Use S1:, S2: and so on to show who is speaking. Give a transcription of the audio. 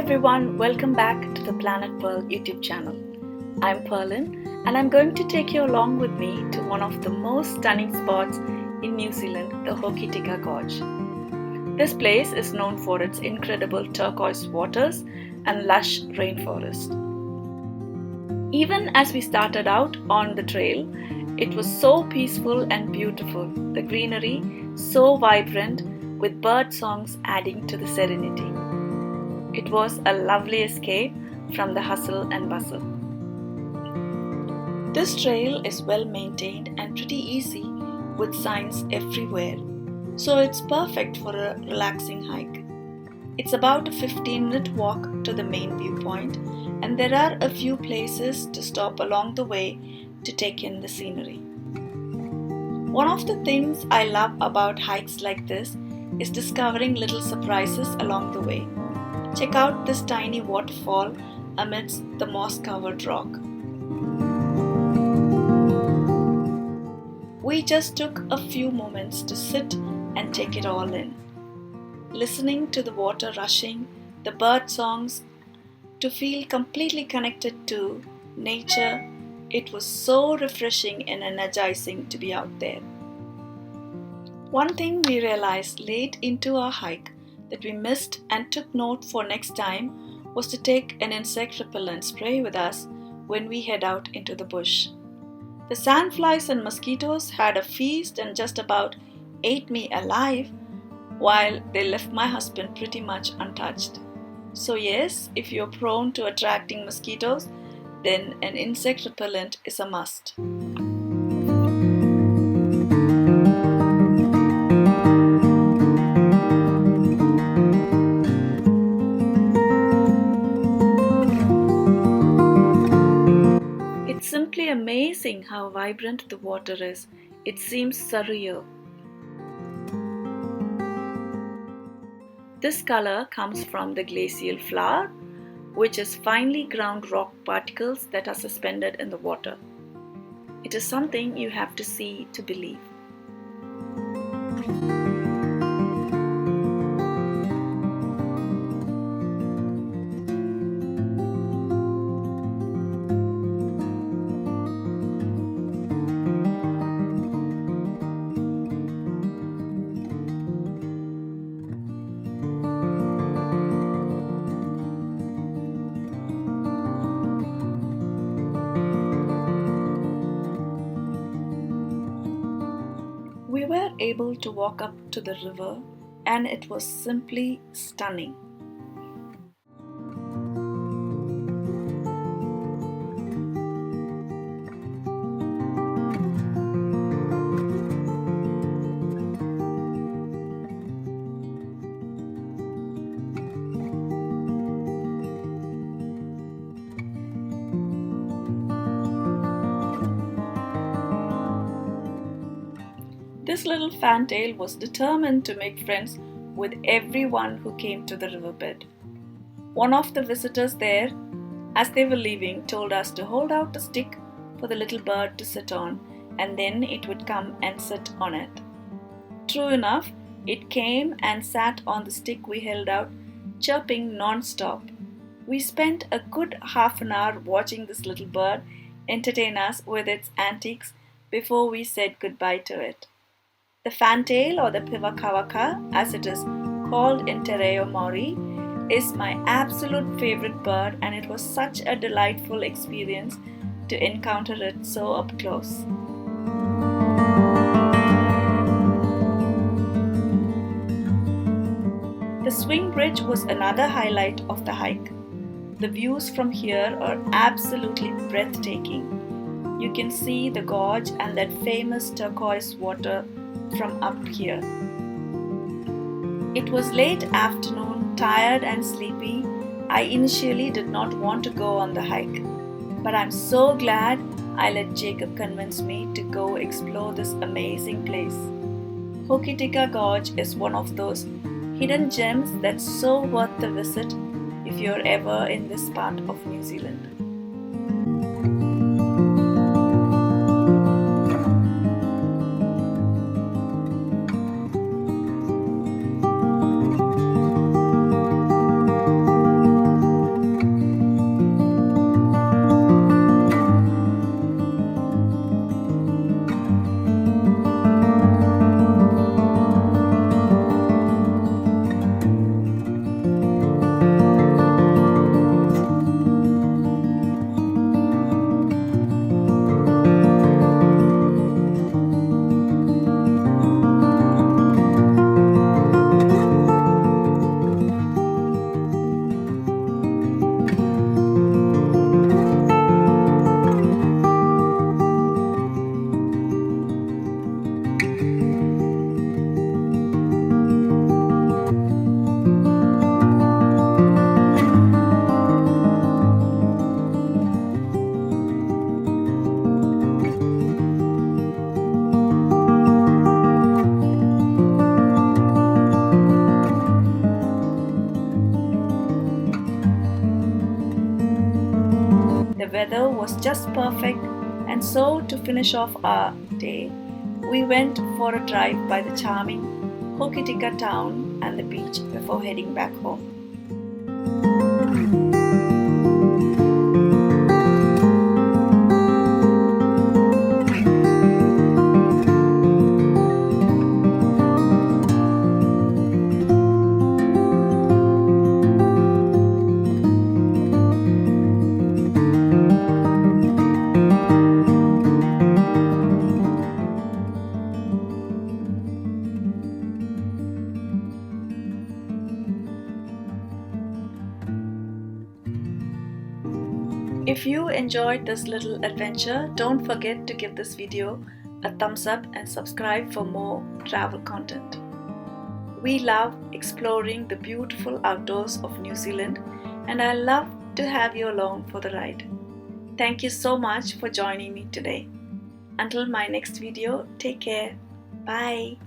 S1: everyone, welcome back to the Planet Pearl YouTube channel. I'm Pearlin and I'm going to take you along with me to one of the most stunning spots in New Zealand, the Hokitika Gorge. This place is known for its incredible turquoise waters and lush rainforest. Even as we started out on the trail, it was so peaceful and beautiful, the greenery so vibrant with bird songs adding to the serenity. It was a lovely escape from the hustle and bustle. This trail is well maintained and pretty easy with signs everywhere, so it's perfect for a relaxing hike. It's about a 15-minute walk to the main viewpoint, and there are a few places to stop along the way to take in the scenery. One of the things I love about hikes like this is discovering little surprises along the way. Check out this tiny waterfall amidst the moss-covered rock. We just took a few moments to sit and take it all in. Listening to the water rushing, the bird songs, to feel completely connected to nature, it was so refreshing and energizing to be out there. One thing we realized late into our hike that we missed and took note for next time was to take an insect repellent spray with us when we head out into the bush. The sandflies and mosquitoes had a feast and just about ate me alive, while they left my husband pretty much untouched. So yes, if you're prone to attracting mosquitoes, then an insect repellent is a must. It's simply amazing how vibrant the water is. It seems surreal. This color comes from the glacial flour, which is finely ground rock particles that are suspended in the water. It is something you have to see to believe. We were able to walk up to the river and it was simply stunning. This little fantail was determined to make friends with everyone who came to the riverbed. One of the visitors there, as they were leaving, told us to hold out a stick for the little bird to sit on, and then it would come and sit on it. True enough, it came and sat on the stick we held out, chirping non-stop. We spent a good half an hour watching this little bird entertain us with its antics before we said goodbye to it. The fantail, or the pivakawaka as it is called in Te Reo Maori, is my absolute favorite bird, and it was such a delightful experience to encounter it so up close. The swing bridge was another highlight of the hike. The views from here are absolutely breathtaking. You can see the gorge and that famous turquoise water from up here. It was late afternoon, tired and sleepy. I initially did not want to go on the hike, but I'm so glad I let Jacob convince me to go explore this amazing place. Hokitika Gorge is one of those hidden gems that's so worth the visit if you're ever in this part of New Zealand. was just perfect, and so to finish off our day, we went for a drive by the charming Hokitika town and the beach before heading back home. If you enjoyed this little adventure, don't forget to give this video a thumbs up and subscribe for more travel content. We love exploring the beautiful outdoors of New Zealand, and I love to have you along for the ride. Thank you so much for joining me today. Until my next video, take care. Bye.